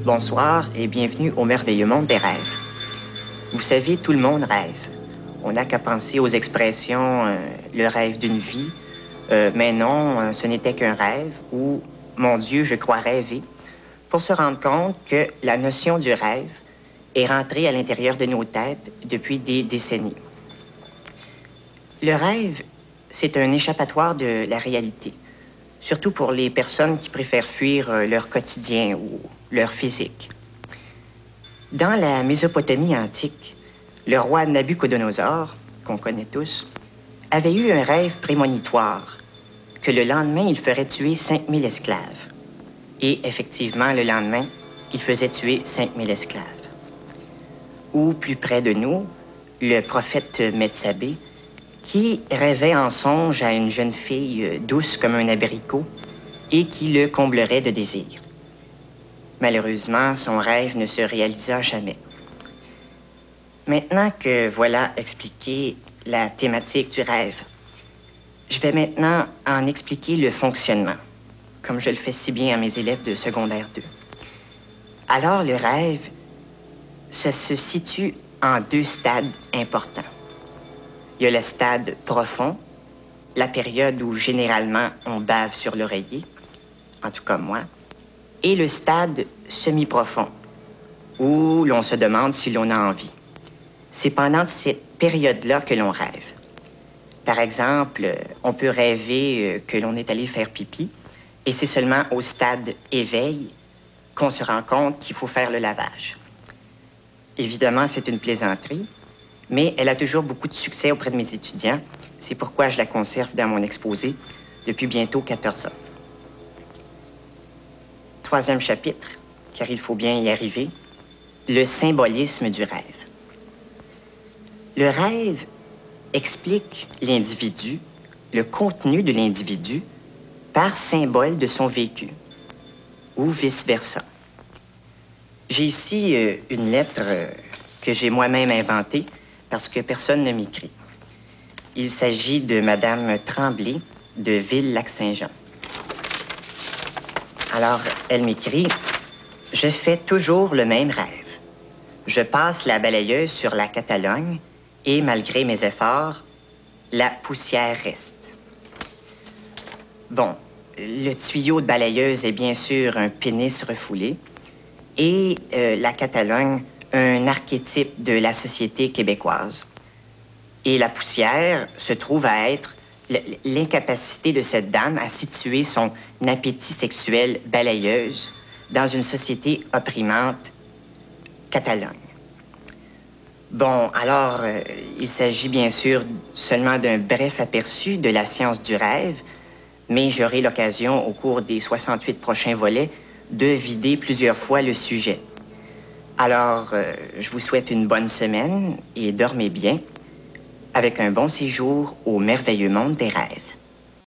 Bonsoir et bienvenue au merveilleux monde des rêves. Vous savez, tout le monde rêve. On n'a qu'à penser aux expressions le rêve d'une vie, mais non, ce n'était qu'un rêve, ou mon Dieu, je crois rêver, pour se rendre compte que la notion du rêve est rentrée à l'intérieur de nos têtes depuis des décennies. Le rêve, c'est un échappatoire de la réalité, surtout pour les personnes qui préfèrent fuir leur quotidien ou leur physique. Dans la Mésopotamie antique, le roi Nabuchodonosor, qu'on connaît tous, avait eu un rêve prémonitoire que le lendemain, il ferait tuer 5000 esclaves. Et effectivement, le lendemain, il faisait tuer 5000 esclaves. Ou plus près de nous, le prophète Metsabée, qui rêvait en songe à une jeune fille douce comme un abricot et qui le comblerait de désirs. Malheureusement, son rêve ne se réalisa jamais. Maintenant que voilà expliqué la thématique du rêve, je vais maintenant en expliquer le fonctionnement, comme je le fais si bien à mes élèves de secondaire 2. Alors, le rêve, ça se situe en deux stades importants. Il y a le stade profond, la période où généralement on bave sur l'oreiller, en tout cas moi, et le stade semi-profond, où l'on se demande si l'on a envie. C'est pendant cette période-là que l'on rêve. Par exemple, on peut rêver que l'on est allé faire pipi, et c'est seulement au stade éveil qu'on se rend compte qu'il faut faire le lavage. Évidemment, c'est une plaisanterie, mais elle a toujours beaucoup de succès auprès de mes étudiants. C'est pourquoi je la conserve dans mon exposé depuis bientôt 14 ans. Troisième chapitre, car il faut bien y arriver, le symbolisme du rêve. Le rêve explique l'individu, le contenu de l'individu, par symbole de son vécu, ou vice-versa. J'ai ici une lettre que j'ai moi-même inventée parce que personne ne m'écrit. Il s'agit de Madame Tremblay de Ville-Lac-Saint-Jean. Alors, elle m'écrit « Je fais toujours le même rêve. Je passe la balayeuse sur la Catalogne et, malgré mes efforts, la poussière reste. » Bon, le tuyau de balayeuse est bien sûr un pénis refoulé et la Catalogne, un archétype de la société québécoise. Et la poussière se trouve à être l'incapacité de cette dame à situer son appétit sexuel balayeuse dans une société opprimante Catalogne. Bon, alors, il s'agit bien sûr seulement d'un bref aperçu de la science du rêve, mais j'aurai l'occasion, au cours des 68 prochains volets, de vider plusieurs fois le sujet. Alors, je vous souhaite une bonne semaine et dormez bien, avec un bon séjour au merveilleux monde des rêves.